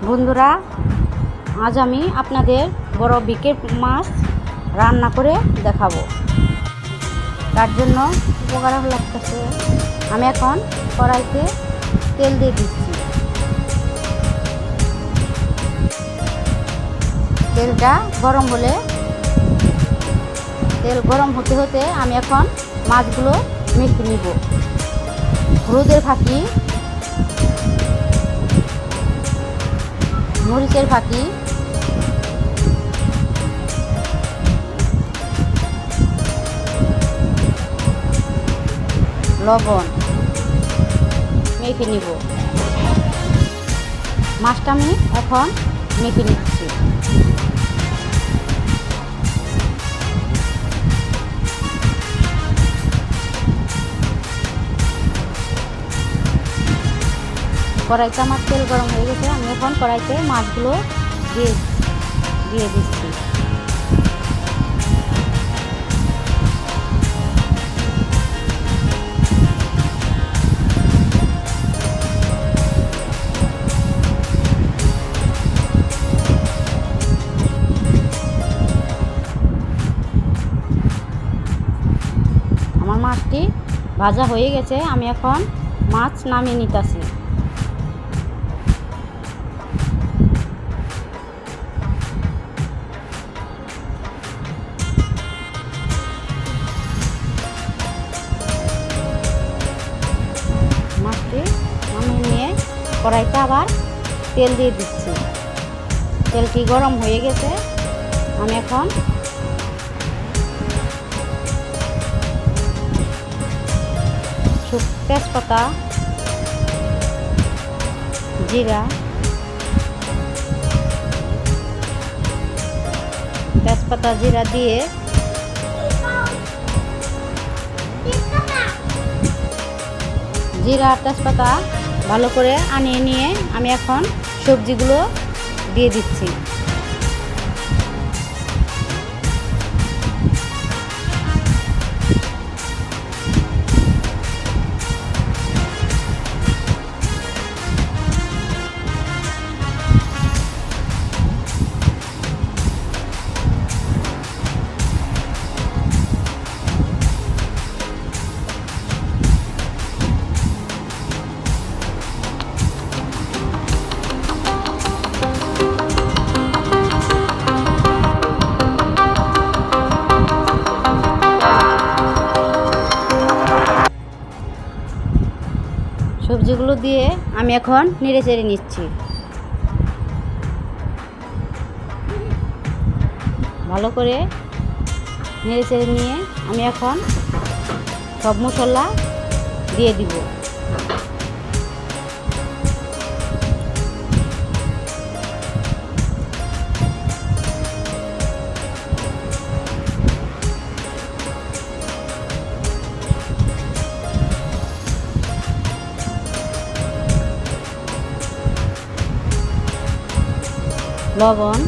বন্ধুরা, আজ আমি আপনাদের বড় বিকেট মাছ রান্না করে দেখাবো। তার জন্য উপকরণ লাগতেছে, আমি এখন কড়াইতে তেল দিয়ে দিচ্ছি। তেলটা গরম হলে, তেল গরম হতে হতে আমি এখন মাছগুলো মেখে নিব। হলুদের ফাঁকি, মরিচের ফাঁকি, লবণ মেখে নিব। মাছটা আমি এখন মেখে নিচ্ছি। কড়াইতে আমার তেল গরম হয়ে গেছে, আমি এখন কড়াইতে মাছগুলো দিয়ে দিচ্ছি। আমার মাছটি ভাজা হয়ে গেছে, আমি এখন মাছ নামিয়ে নিতেছি। মাছটি নামিয়ে নিয়ে কড়াইতে আবার তেল দিয়ে দিচ্ছি। তেলটি গরম হয়ে গেছে, আমি এখন তেজপাতা, জিরা, তেজপাতা জিরা দিয়ে জিরা তেজপাতা ভালো করে আনিয়ে নিয়ে আমি এখন সবজিগুলো দিয়ে দিচ্ছি। সবজিগুলো দিয়ে আমি এখন নেড়ে চেড়ে নিচ্ছি। ভালো করে নেড়ে চেড়ে নিয়ে আমি এখন সব মশলা দিয়ে দিব। লবণ,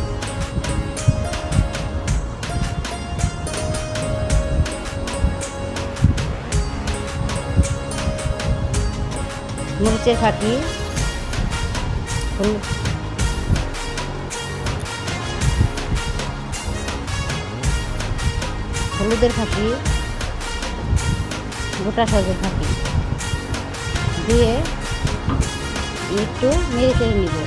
মরিচের ফাঁকি, হলুদের ফাঁকি, গোটা সজের ফাঁকি দিয়ে একটু নেড়ে চেড়ে নিব।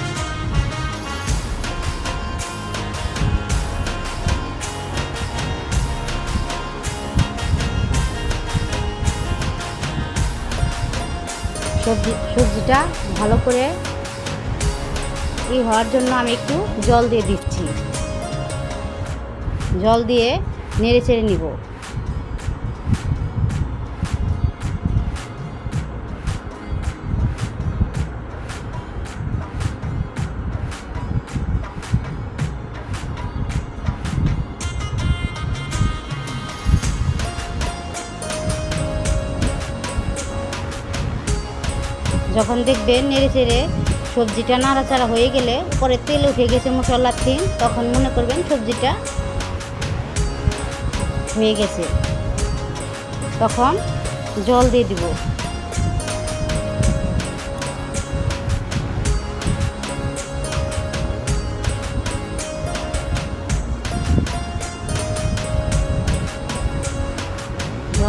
সবজিটা ভালো করে হওয়ার জন্য আমি একটু জল দিয়ে দিচ্ছি। জল দিয়ে নেড়ে চেড়ে নিব। যখন দেখবেন নেড়ে চেড়ে সবজিটা নাড়াচাড়া হয়ে গেলে, পরে তেল উঠে গেছে মশলার থেকে, তখন মনে করবেন সবজিটা হয়ে গেছে। তখন জল দিয়ে দিব।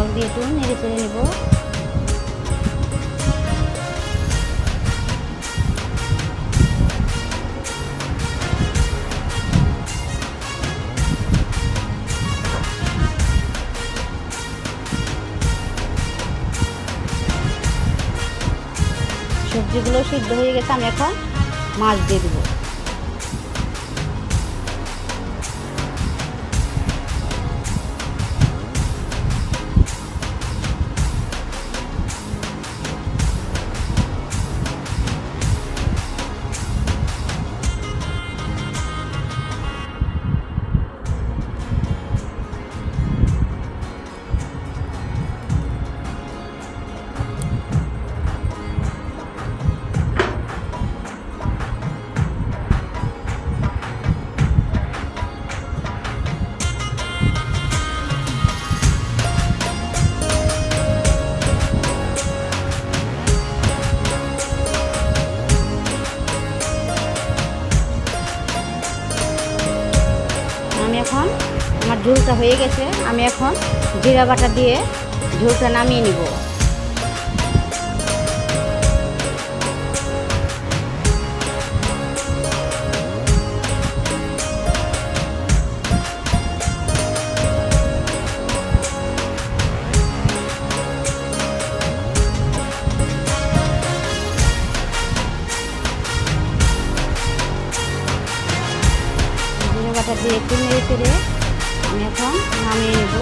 চামচ দিয়ে একটু নেড়ে চেড়ে নেব। সবজিগুলো সিদ্ধ হয়ে গেছে, আমি এখন মাছ দিয়ে দেবো। আমি এখন আমার ঝোলটা হয়ে গেছে, আমি এখন জিরা বাটা দিয়ে ঝোলটা নামিয়ে নিব। জিরা বাটা দিয়ে একটু নেড়ে চেড়ে আমি এখন নামিয়ে নেব।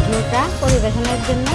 ঝোলটা পরিবেশনের জন্য